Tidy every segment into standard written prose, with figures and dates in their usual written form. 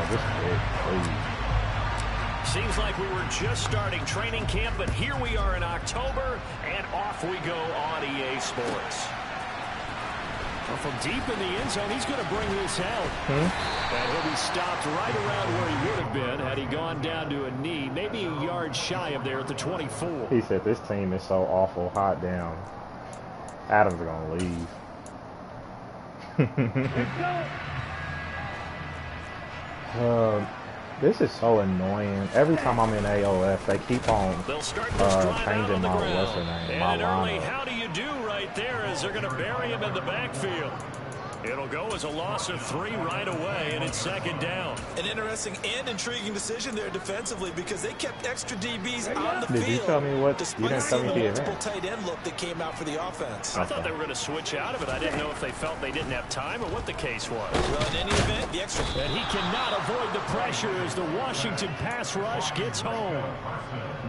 this kid, please. Seems like we were just starting training camp, but here we are in October, and off we go on EA Sports. Well, from deep in the end zone, he's going to bring this out. And he'll be stopped right around where he would have been had he gone down to a knee, maybe a yard shy of there at the 24. He said this team is so awful. Hot damn. Adams are going to leave. This is so annoying. Every time I'm in AOF, they keep on changing my what's her name, my lineup. How do you do right there as they're going to bury him in the backfield? It'll go as a loss of 3 right away, and it's second down. An interesting and intriguing decision there defensively because they kept extra DBs on the field. Did you tell me what? Despite you didn't tell me the the multiple event. tight end look that came out for the offense. I thought they were going to switch out of it. I didn't know if they felt they didn't have time or what the case was. Well, in any event, the extra... And he cannot avoid the pressure as the Washington pass rush gets home.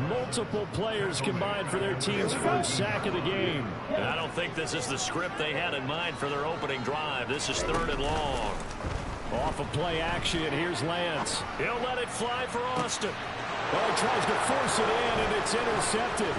Multiple players combined for their team's first sack of the game. And I don't think this is the script they had in mind for their opening drive. This is 3rd and long. Off of play action, here's Lance. He'll let it fly for Austin. Oh, he tries to force it in, and it's intercepted.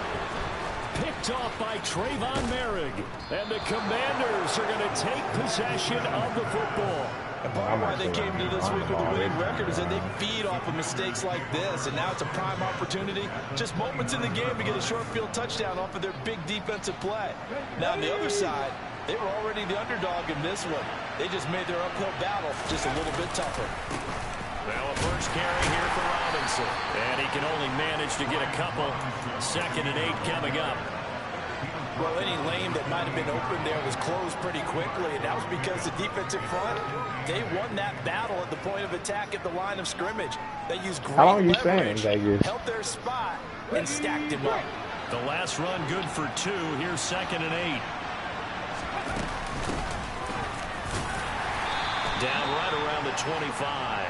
Picked off by Trayvon Merrick. And the Commanders are going to take possession of the football. And part of why they came to this week with a winning record is that they feed off of mistakes like this, and now it's a prime opportunity. Just moments in the game to get a short field touchdown off of their big defensive play. Now, on the other side, they were already the underdog in this one. They just made their uphill battle just a little bit tougher. Well, a first carry here for Robinson. And he can only manage to get a couple. 2nd and 8 coming up. Well, any lane that might have been open there was closed pretty quickly, and that was because the defensive front, they won that battle at the point of attack at the line of scrimmage. They used great leverage, held their spot, and stacked him up. The last run good for 2. Here's 2nd and 8. Down right around the 25.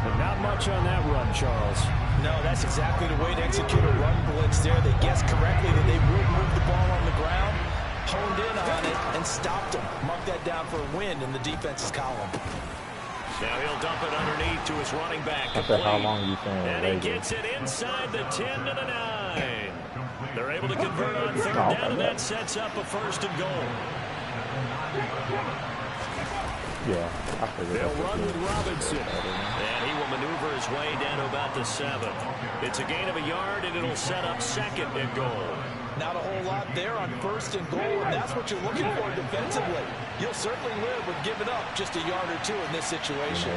But not much on that run, Charles. No, that's exactly the way to execute a run blitz there. They guessed correctly that they would move the ball on the ground, honed in on it, and stopped them. Mark that down for a win in the defense's column. Now he'll dump it underneath to his running back. How long you think? And he gets it inside the 10 to the 9. They're able to convert on 3rd down, and that sets up a 1st and goal. Yeah, I figured they'll run with Robinson. And he will maneuver his way down to about the 7. It's a gain of a yard, and it'll set up 2nd and goal. Not a whole lot there on 1st and goal, and that's what you're looking for defensively. You'll certainly live with giving up just a yard or 2 in this situation.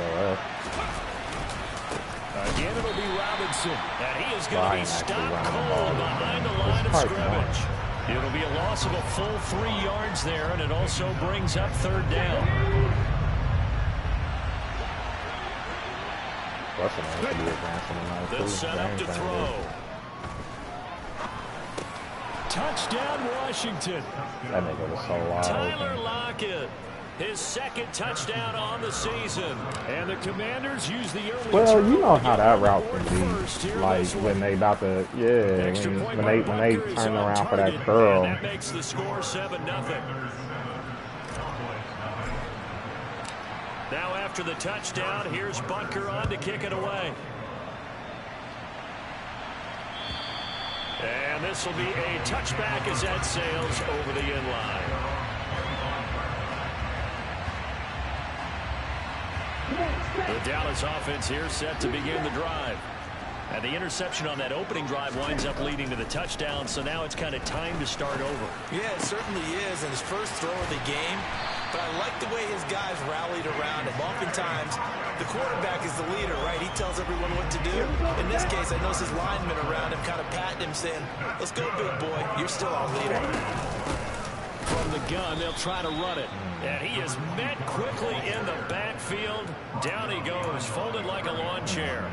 Again, it'll be Robinson. And he is going to be stopped cold behind the line of scrimmage. It'll be a loss of a full 3 yards there, and it also brings up 3rd down. They'll set up to throw. Touchdown, Washington. That nigga was so wild. Tyler Lockett, his 2nd touchdown on the season. And the Commanders use the early. Well, you know how that route can be. Like when they about to, when they turn around for that curl. That makes the score 7-0. Now after the touchdown, here's Bunker on to kick it away. And this will be a touchback as that sails over the end line. The Dallas offense here set to begin the drive. And the interception on that opening drive winds up leading to the touchdown, so now it's kind of time to start over. Yeah, it certainly is, and his first throw of the game. But I like the way his guys rallied around him. Oftentimes, the quarterback is the leader, right? He tells everyone what to do. In this case, I notice his linemen around him kind of patting him, saying, let's go, big boy. You're still our leader. From the gun, they'll try to run it. And he is met quickly in the backfield. Down he goes, folded like a lawn chair.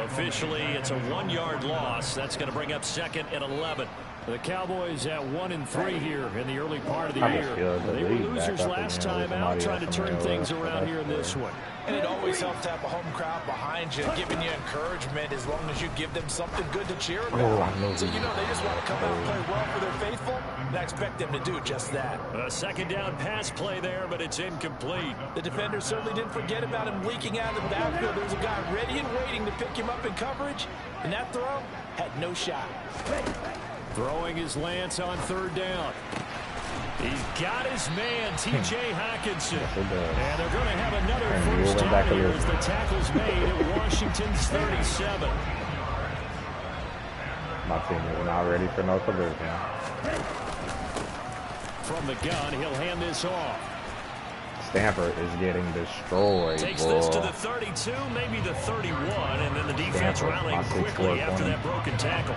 Officially, it's a 1-yard loss. That's going to bring up 2nd and 11. The Cowboys at 1-3 here in the early part of the year. They were losers last time out, trying to turn things around here in this one. And it always helps to have a home crowd behind you, giving you encouragement as long as you give them something good to cheer about. So, you know, they just want to come out and play well for their faithful, and I expect them to do just that. A second down pass play there, but it's incomplete. The defender certainly didn't forget about him leaking out of the backfield. There's a guy ready and waiting to pick him up in coverage, and that throw had no shot. Throwing is Lance on third down. He's got his man, T.J. Hockenson. And they're going to have another first down here as the tackle's made at Washington's 37. My team is not ready for no conversion. From the gun, he'll hand this off. Stanford is getting destroyed. Takes this to the 32, maybe the 31, and then the defense rallying quickly after that broken tackle.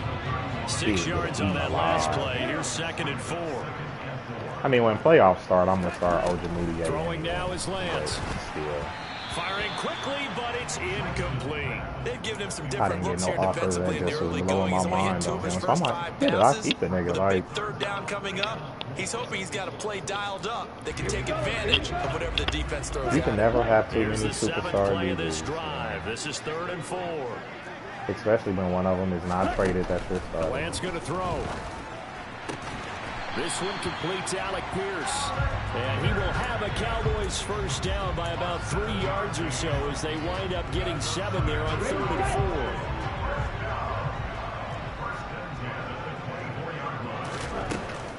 6 yards on that last play. Here's 2nd and 4. I mean, when playoffs start, I'm going to start Ojemudia. Throwing now is Lance. Firing quickly, but it's incomplete. They've given him some different looks here defensively in the early going. He's only hit 2 of his first 5 passes. With a big third down coming up, he's hoping he's got a play dialed up that can take advantage of whatever the defense throws. You can never have too many superstar play of this drive. This is 3rd and 4. Especially when one of them is not traded. That's your start. Lance going to throw. This one completes Alec Pierce. And he will have a Cowboys first down by about 3 yards or so as they wind up getting 7 there on 3rd and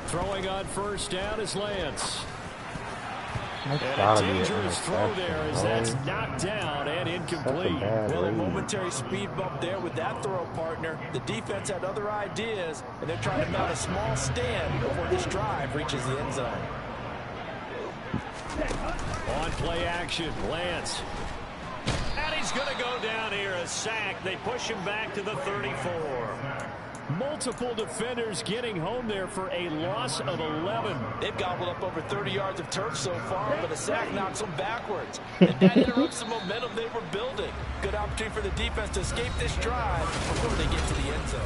4. Throwing on first down is Lance. And a dangerous throw there as that's knocked down and incomplete. Well, a momentary speed bump there with that throw, partner. The defense had other ideas, and they're trying to mount a small stand before this drive reaches the end zone. On play action, Lance. And he's going to go down here, a sack. They push him back to the 34. Multiple defenders getting home there for a loss of 11. They've gobbled up over 30 yards of turf so far, but a sack knocks them backwards. And that interrupts the momentum they were building. Good opportunity for the defense to escape this drive before they get to the end zone.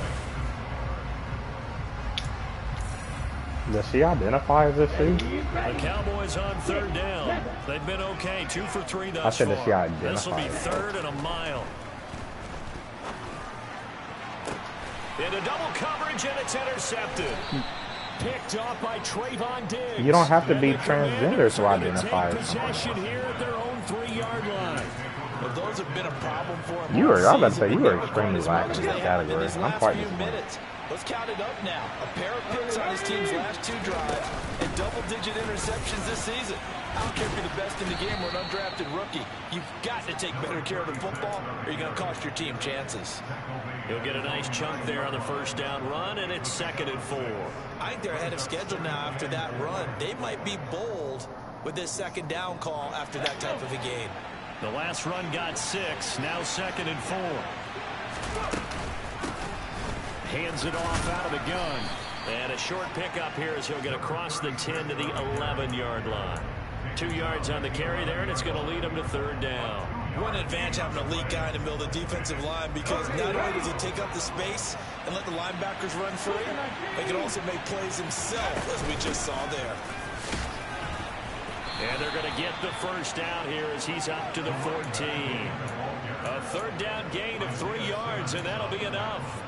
Does she identify as a shoe? The Cowboys on 3rd down. They've been okay, 2 for 3 thus far. I said, does she identify? This will be 3rd and a mile. Into double coverage, and it's intercepted. Picked off by Trayvon Diggs. You don't have to be transgender to identify as possession here at their own 3-yard line. Well, those have been a problem for him. I was about to say, you were extremely lacking in this category. I'm quite disappointed. Let's count it up now. A pair of picks on his team's last 2 drives and double-digit interceptions this season. I don't care if you're the best in the game or an undrafted rookie. You've got to take better care of the football or you're going to cost your team chances. He'll get a nice chunk there on the first down run, and it's 2nd and 4. I think they're ahead of schedule now after that run. They might be bold with this 2nd down call after that type of a game. The last run got 6, now 2nd and 4. Hands it off out of the gun. And a short pickup here as he'll get across the 10 to the 11-yard line. 2 yards on the carry there, and it's going to lead him to 3rd down. What an advantage having an elite guy in the middle of the defensive line, because not only does he take up the space and let the linebackers run free, he can also make plays himself, as we just saw there. And they're going to get the first down here as he's up to the 14. A 3rd down gain of 3 yards, and that'll be enough.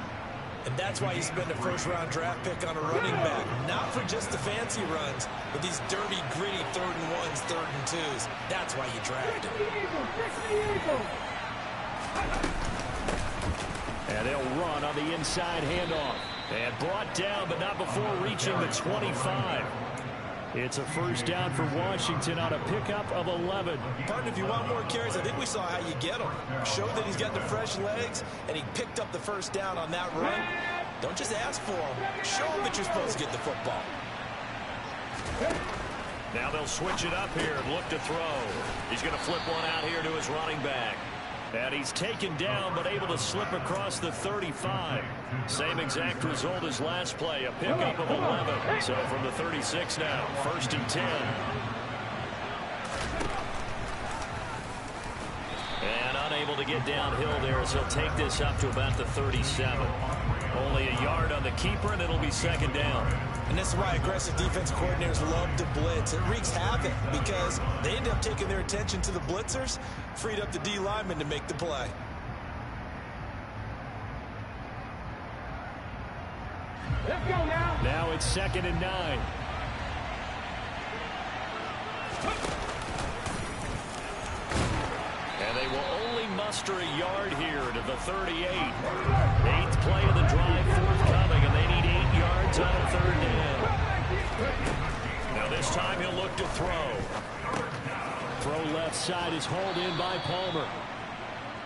And that's why you spend a first-round draft pick on a running back. Not for just the fancy runs, but these dirty, gritty 3rd and 1s, 3rd and 2s. That's why you draft him. And they'll run on the inside handoff. And brought down, but not before reaching the 25. It's a first down for Washington on a pickup of 11. Partner, if you want more carries, I think we saw how you get them. Showed that he's got the fresh legs, and he picked up the first down on that run. Don't just ask for them. Show them that you're supposed to get the football. Now they'll switch it up here and look to throw. He's going to flip one out here to his running back. And he's taken down, but able to slip across the 35. Same exact result as last play, a pickup of 11. So from the 36 now, 1st and 10. And unable to get downhill there as he'll take this up to about the 37. Only a yard on the keeper, and it'll be second down. And this is why aggressive defense coordinators love to blitz. It wreaks havoc because they end up taking their attention to the blitzers, freed up the D lineman to make the play. Let's go now. Now it's 2nd and 9. And they will only muster a yard here to the 38. 8th play of the drive forthcoming, and they need 8 yards on a 3rd down. Now this time he'll look to throw. Throw left side is hauled in by Palmer.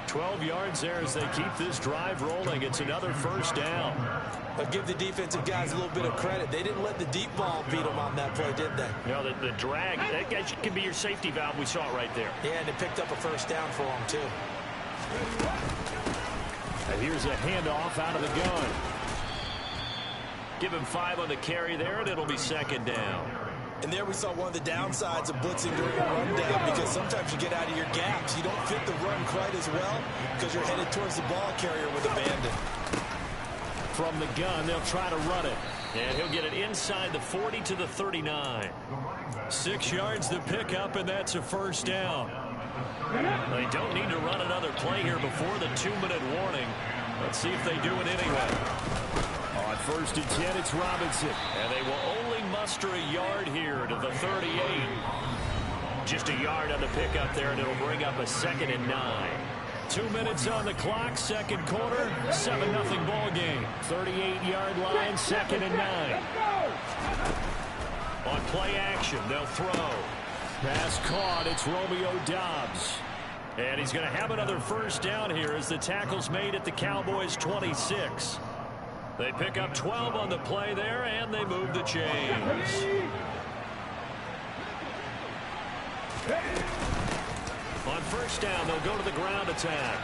12 yards there as they keep this drive rolling. It's another 1st down. I'll give the defensive guys a little bit of credit. They didn't let the deep ball beat them on that play, did they? You know, the drag, that can be your safety valve. We saw it right there. Yeah, and they picked up a 1st down for them, too. And here's a handoff out of the gun. Give him 5 on the carry there, and it'll be 2nd down. And there we saw one of the downsides of blitzing during a rundown, because sometimes you get out of your gaps. You don't fit the run quite as well because you're headed towards the ball carrier with abandon. From the gun, they'll try to run it. And he'll get it inside the 40 to the 39. 6 yards to pick up, and that's a 1st down. They don't need to run another play here before the 2-minute warning. Let's see if they do it anyway. On 1st and 10, it's Robinson. And they will only muster a yard here to the 38. Just a yard on the pickup there, and it'll bring up a 2nd and 9. 2 minutes on the clock, 2nd quarter, 7-0 ball game. 38-yard line, 2nd and 9. On play action, they'll throw. Pass caught, it's Romeo Doubs. And he's going to have another 1st down here as the tackle's made at the Cowboys' 26. They pick up 12 on the play there, and they move the chains. On 1st down, they'll go to the ground attack.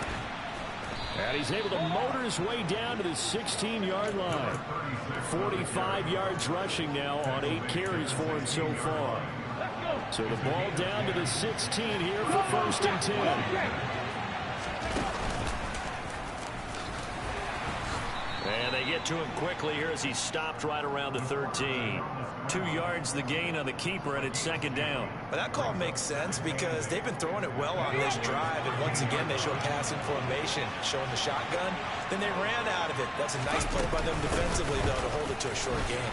And he's able to motor his way down to the 16-yard line. 45 yards rushing now on 8 carries for him so far. So the ball down to the 16 here for 1st and 10. And they get to him quickly here as he stopped right around the 13. 2 yards the gain on the keeper, and it's 2nd down. Well, that call makes sense because they've been throwing it well on this drive, and once again they show passing formation, showing the shotgun. Then they ran out of it. That's a nice play by them defensively, though, to hold it to a short gain.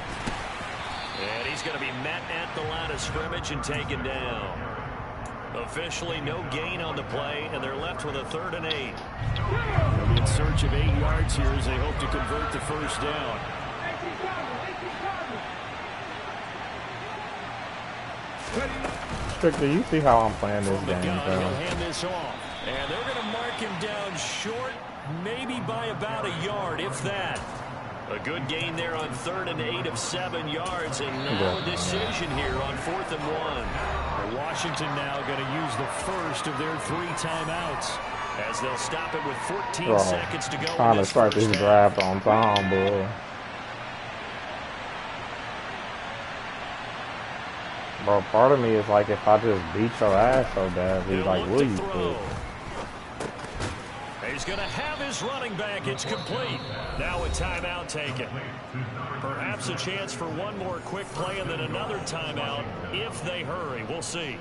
And he's going to be met at the line of scrimmage and taken down. Officially no gain on the play, and they're left with a 3rd and 8. They'll be in search of 8 yards here as they hope to convert the 1st down. Strictly, you see how I'm playing this game, He'll hand this off. And they're going to mark him down short, maybe by about a yard, if that. A good gain there on 3rd and 8 of 7 yards, and now a decision here on 4th and 1. Washington now going to use the first of their 3 timeouts as they'll stop it with 14 seconds to go. Trying to start this draft on time, bro. Bro, part of me is like, if I just beat your ass so bad, he's like, will you quit? He's going to have his running back. It's complete. Now a timeout taken. Perhaps a chance for one more quick play and then another timeout if they hurry. We'll see.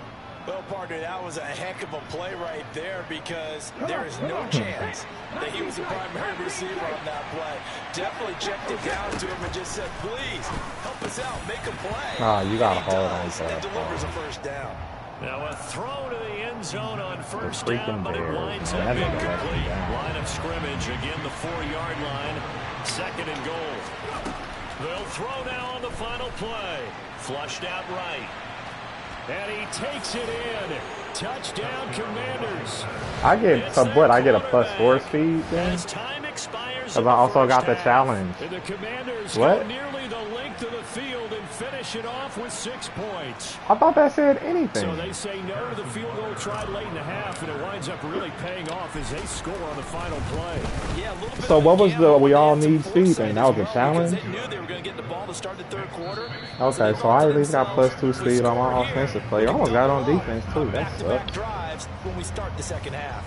Well, partner, that was a heck of a play right there because there is no chance that he was the primary receiver on that play. Definitely checked it down to him and just said, please, help us out, make a play. Nah, you got to hold on to that. that. Delivers a 1st down. Now a throw to the end zone on 1st down, but it winds up incomplete. Line of scrimmage, again the 4-yard line, 2nd and goal. They'll throw now on the final play. Flushed out right. And he takes it in. Touchdown, Commanders. I get I get a +4 speed thing. Because I also got the challenge. And the Commanders what? Go nearly the length of the field and finish it off with 6 points. I thought that said anything. So they say no to the field goal tried late in the half, and it winds up really paying off as they score on the final play. Yeah, so what was the we all need speed thing? That was a challenge? They knew they were going to get the ball to start the 3rd quarter. Okay, so I at least got +2 speed on my offensive play. I almost got on defense too. That sucks. Drives when we start the 2nd half.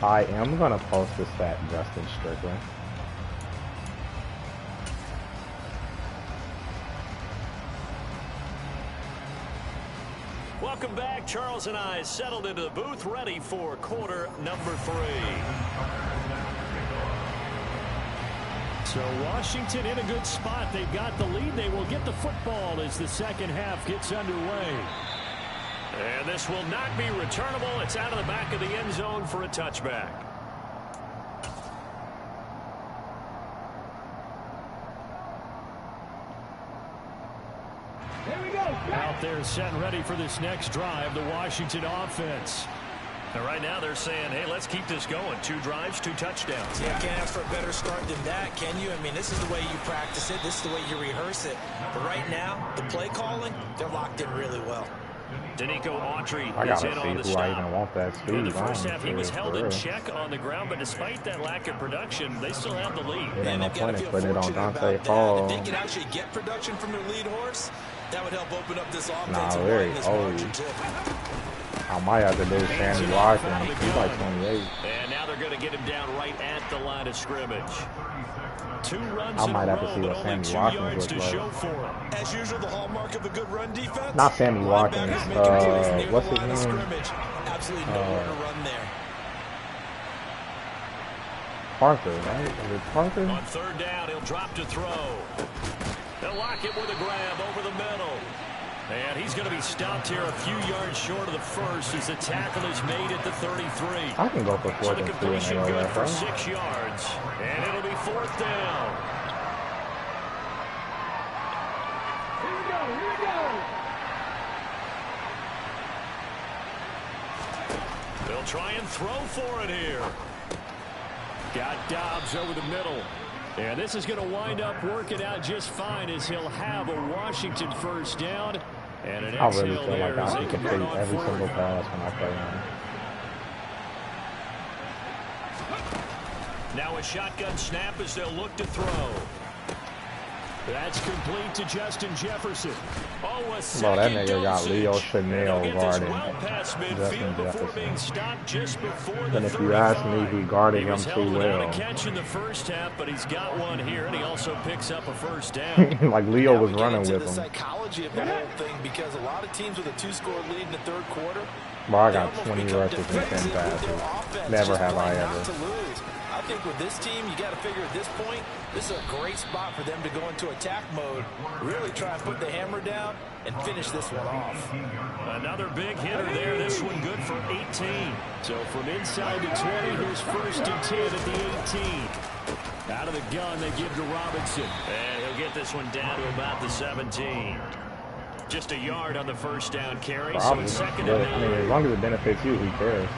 I am going to post this at Justin Strickland. Welcome back. Charles and I settled into the booth, ready for quarter number 3. So Washington in a good spot. They've got the lead. They will get the football as the second half gets underway. And this will not be returnable. It's out of the back of the end zone for a touchback. Out there set and ready for this next drive, the Washington offense. And right now they're saying, hey, let's keep this going. 2 drives, 2 touchdowns. Yeah, can't ask for a better start than that, can you? I mean, this is the way you practice it. This is the way you rehearse it. But right now, the play calling, they're locked in really well. Danico Autry I is in on the gotta see who I even want that speed. In the first half, he was held in check on the ground, but despite that lack of production, they still have the lead. It ain't no point in putting it on Dante Hall. If they can actually get production from their lead horse, that would help open up this offense. Nah, and very widen this old. margin, too. I might have to do Sammy Watkins. He's like 28. And now they're going to get him down right at the line of scrimmage. 2 runs I in might a have to row, see but what only Sammy 2 Watkins yards looks to like. show for him. As usual, the hallmark of a good run defense. Not Sammy Watkins. Linebackers making plays near What's the his line of name? scrimmage. Absolutely nowhere to run there. Parker, right? Is it Parker? On 3rd down, he'll drop to throw. They'll lock it with a grab over the middle. And he's going to be stopped here a few yards short of the first as the tackle is made at the 33. I can go for 4th So the and 2 completion in good AOF, for right? 6 yards. And it'll be 4th down. Here we go. They'll try and throw for it here. Got Dobbs over the middle. And this is going to wind up working out just fine as he'll have a Washington first down. And an I really exhale feel like there as I they can convert complete on every 4th. single pass when I play him. Now a shotgun snap as they'll look to throw. That's complete to Justin Jefferson. Oh, a Bro, that second nigga got dosage. Leo And Chanel they'll get this guarding well past Justin midfield before being Jefferson. stopped just before the And if you ask me, 35. he guarded He him was too held without well. a catch in the first half, but he's got one here, and he also picks up a first down. Like Leo Now was we get running into with the him. psychology of the whole thing, because a lot of teams with a 2-score lead in the 3rd quarter, Bro, I they got almost 20 become rushes and 10 defensive with their passes. offense, Never just have I playing ever. not to lose. I think with this team, you got to figure at this point, this is a great spot for them to go into attack mode, really try and put the hammer down and finish this one off. Another big hitter there. This one good for 18. So from inside the 20, here's 1st and 10 at the 18. Out of the gun, they give to Robinson. And he'll get this one down to about the 17. Just a yard on the first down carry. Probably. So it's 2nd But, and I mean, 9. as long as it benefits you, who cares?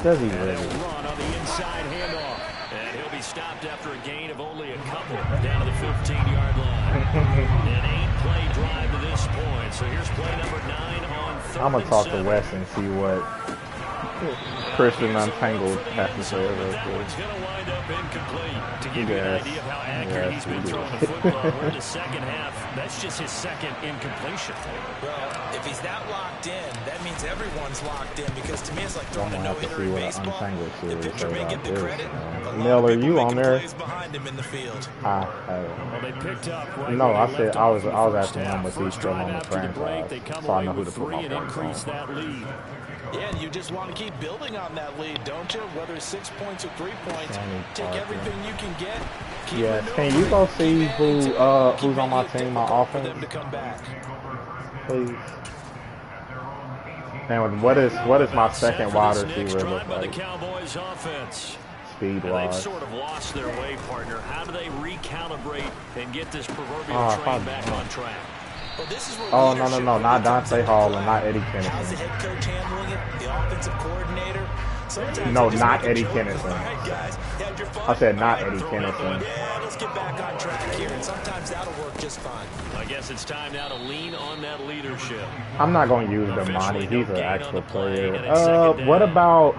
Does he And really? they'll run on the inside handoff. And he'll be stopped after a gain of only a couple down to the 15-yard line. An 8-play drive to this point. So here's play number 9 on 3rd I'm going to talk to and 7. Wes and see what Christian Untangled has to say real That quick. one's going to wind up incomplete. To give you an Yes. idea of how accurate he's been Yes, he throwing the did. football, we're in the second half. That's just his 2nd incompletion. Well, if he's that locked in, that means everyone's locked in, because to me it's like throwing I'm a gonna have to no-hitter see in what an baseball. Untangled The series pitcher is may about get the this. credit, but a lot Mel, of are people you on making there? plays behind him in the field. Well, they picked up right No, where I they said left I was off in the I was first asking him, half. but he's First still drive on the after the break, they franchise, come so I away know who with to put 3 my and points increase on. that lead. Yeah, and you just want to keep building on that lead, don't you? Whether it's 6 points or 3 points, Sammy take Parker. everything you can get. Keep Yes, maneuvering, can you go see keep adding to it, keep who's on my making it team, my difficult for offense? them to come back. Please. And what is my second wide receiver Drive look by the like? Cowboys offense. Speed And they've wise. sort of lost their way, partner. How do they recalibrate and get this proverbial Oh, train fuck. back on track? Well, this is where Oh, no, leadership not really comes Dante into Hall play. and not Eddie How's the Kennison. head coach handling it? The offensive coordinator? Sometimes No, they just not make a Eddie joke. Kennison. All right, guys, had your fun? I said not All right, Eddie throw it out the Kennison. window. Yeah, let's get back on track here, and sometimes that'll work just fine. I guess it's time now to lean on that leadership. I'm not going to use Officially Damani. no He's an gain on actual the play, player. and it's 2nd What down. about...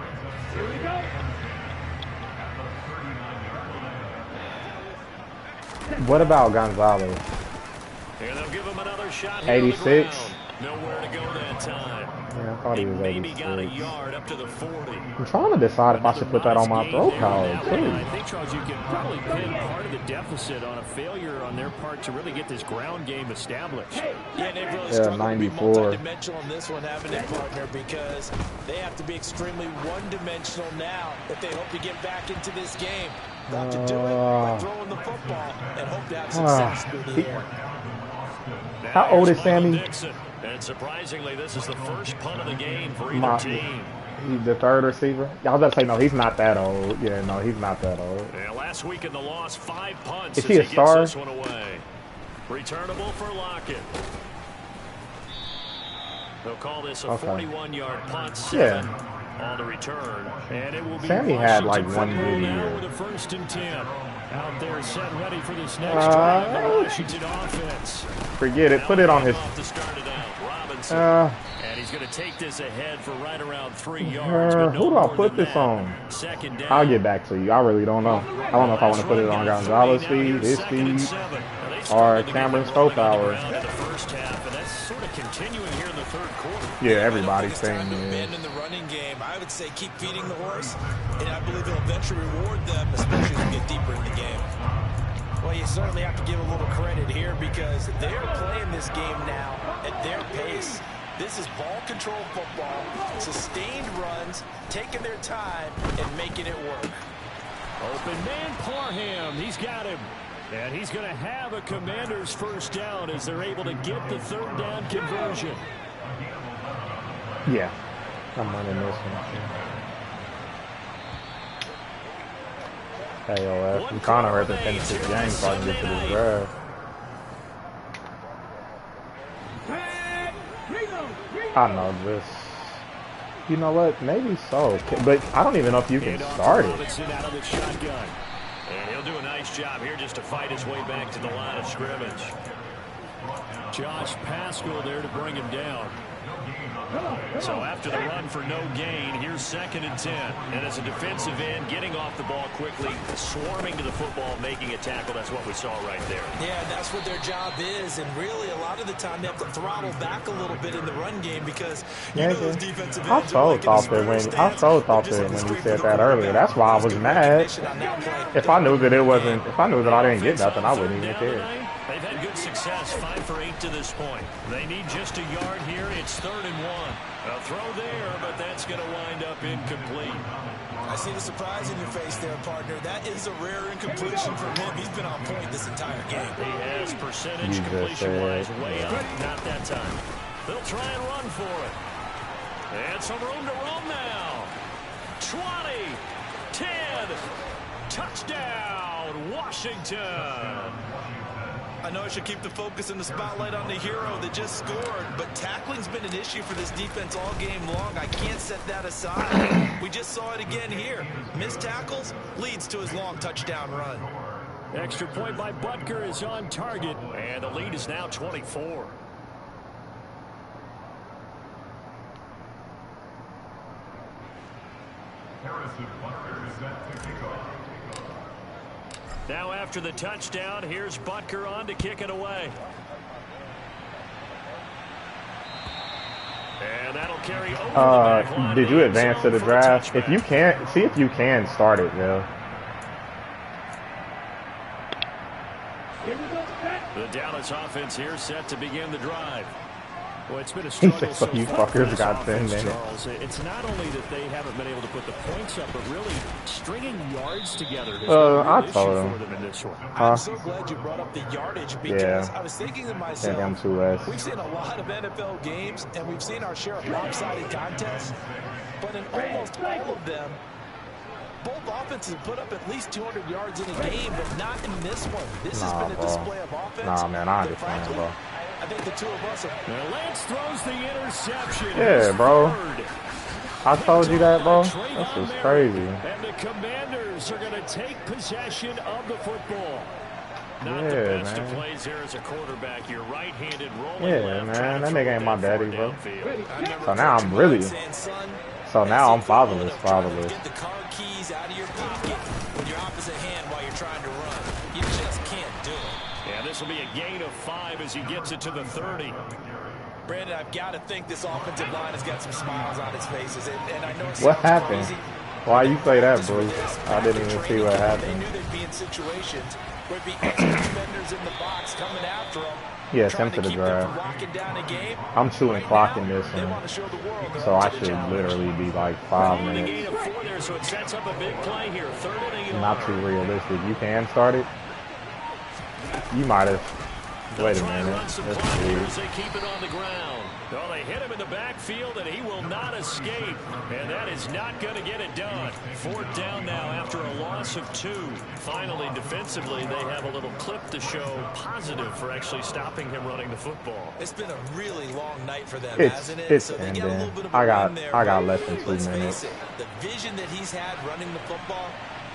What about Gonzalez? Here they'll give him another shot here 86. on the ground. Nowhere to go that time. Yeah, I thought he was maybe got a 86. yard up to the 40. I'm trying to decide if I should put that on my throw card, I too. think, Charles, you can probably pin part of the deficit on a failure on their part to really get this ground game established. Yeah, they've really struggled 94. to be multi-dimensional in this one, haven't they, partner? Because they have to be extremely one-dimensional now if they hope to get back into this game. They have to do it by throwing the football and hope to have success through the air. How old is Sammy? And surprisingly, this is the first punt of the game for either team. He's the third receiver. I was about to say, no, he's not that old. Yeah, no, he's not that old. Yeah, last week in the loss, 5 punts. Is he a star? This one away. Returnable for Lockett. They'll call this a 41-yard punt. 7 on the return, and it will be Sammy had like one good year. With a 1st and 10. Out there, set ready for this next drive. The Washington offense. Forget it. Put it on his. And he's going to take this ahead for right around 3 yards. Who do I put this on? I'll get back to you. I really don't know. I don't know if I want to put it on Gonzalez speed, his speed, or Cameron Stopower. Sort of continuing here in the 3rd quarter. Yeah, everybody's saying in the running game, I would say keep feeding the horse, and I believe it'll eventually reward them, especially as we get deeper in the game. Well, you certainly have to give a little credit here because they're playing this game now at their pace. This is ball control football, sustained runs, taking their time, and making it work. Open man Parham, he's got him. And he's going to have a Commander's 1st down as they're able to get the 3rd down conversion. Yeah, I'm running this one. KOF. I'm kind of ready to finish this game so I can get to this drive. I know this. You know what? Maybe so. But I don't even know if you can start it. And he'll do a nice job here just to fight his way back to the line of scrimmage. Josh Pascal there to bring him down. So after the run for no gain, here's 2nd and 10. And as a defensive end, getting off the ball quickly, swarming to the football, making a tackle. That's what we saw right there. Yeah, that's what their job is. And really, a lot of the time, they have to throttle back a little bit in the run game because you know those defensive ends I so thought that when you said that earlier. That's why I was mad. If I knew that it wasn't, if I knew that I didn't get nothing, I wouldn't even care. They've had good success, 5 for 8 to this point. They need just a yard here. It's 3rd and 1. A throw there, but that's going to wind up incomplete. I see the surprise in your face there, partner. That is a rare incompletion from him. He's been on point this entire game. He has percentage completion-wise way up. Not that time. They'll try and run for it. And some room to run now. 20, 10, touchdown, Washington. I know I should keep the focus and the spotlight on the hero that just scored, but tackling's been an issue for this defense all game long. I can't set that aside. We just saw it again here. Missed tackles leads to his long touchdown run. Extra point by Butker is on target, and the lead is now 24. Now after the touchdown, here's Butker on to kick it away. And that'll carry over the back line. Did you advance to the draft? If you can't, see if you can start it, Bill. The Dallas offense here set to begin the drive. Well, it's been a struggle so you fuckers got 10 minutes. Charles. It's not only that they haven't been able to put the points up, but really stringing yards together. I told him. I'm so glad you brought up the yardage because I was thinking to myself, we've seen a lot of NFL games and we've seen our share of lopsided contests, but in almost all of them, both offenses put up at least 200 yards in a game, but not in this one. This has been a display of offense. Nah, man, I understand, bro. I think the two of us are... Lance throws the interception. Yeah, bro. I told you that, bro. This is crazy. And the Commanders are going to take possession of the football. Not the best of plays here as a quarterback. You're right-handed rolling left. Man, that nigga ain't my daddy, bro. So now I'm really... So now I'm fatherless. Get the car keys out of your pocket with your opposite hand while you're trying to run. You just can't do it. Yeah, this will be a gain of 5 as he gets it to the 30. Brandon, I've got to think this offensive line has got some smiles on its faces. And I know it What sounds happened? crazy. Why you say that, Bruce? I didn't even see what They happened. knew they'd be in situations where it'd be extra defenders in the box coming after them. Yeah, send to the drive. I'm shooting clock in this one, so I should literally be like 5 minutes. So it sets up a big play here. Not too realistic. You can start it. You might have. Wait a minute. That's weird. They keep it on the ground. Well, they hit him in the backfield, and he will not escape. And that is not going to get it done. 4th down now after a loss of 2. Finally, defensively, they have a little clip to show positive for actually stopping him running the football. It's been a really long night for them, hasn't it? It's so ending. I got less than 2 minutes. The vision that he's had running the football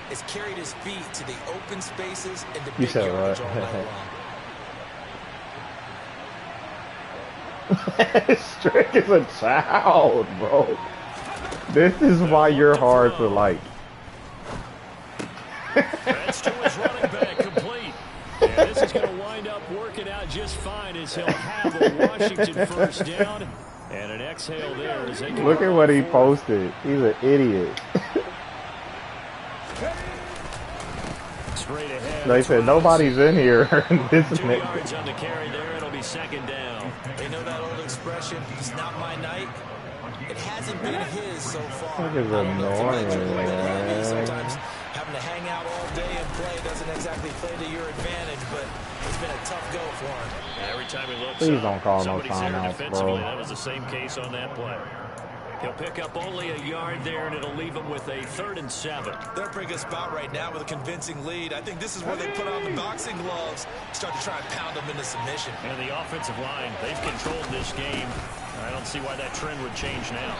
has carried his feet to the open spaces and the big yardage all night long. Strick is a child, bro. This is why you're hard to like. That's to his running back, complete. And this is going to wind up working out just fine as he'll have a Washington 1st down. And an exhale there as they look at what he posted. He's an idiot. Straight ahead. They said nobody's in here. This is 2 yards on the carry there. It'll be 2nd down. They know that old expression, it's not my night. It hasn't been his so far. That is annoying, man. Sometimes having to hang out all day and play doesn't exactly play to your advantage, but it's been a tough go for him. Every time he looks Please up, don't call no somebody's there timeouts, defensively. bro. That was the same case on that play. He'll pick up only a yard there, and it'll leave him with a 3rd and 7. They're a pretty good spot right now with a convincing lead. I think this is where they put on the boxing gloves, start to try and pound them into submission. And the offensive line, they've controlled this game. I don't see why that trend would change now.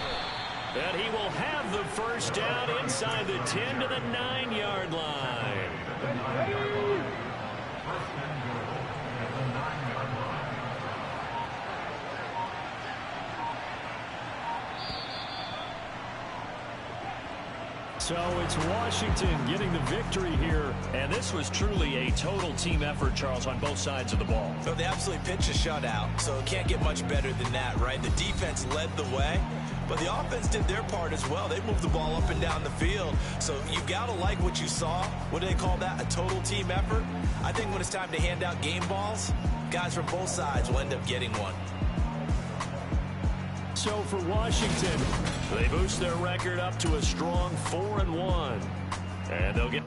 And he will have the 1st down inside the 10 to the 9-yard line. So it's Washington getting the victory here. And this was truly a total team effort, Charles, on both sides of the ball. So they absolutely pitched a shutout, so it can't get much better than that, right? The defense led the way, but the offense did their part as well. They moved the ball up and down the field. So you've got to like what you saw. What do they call that? A total team effort? I think when it's time to hand out game balls, guys from both sides will end up getting one. So for Washington, they boost their record up to a strong 4-1. And they'll get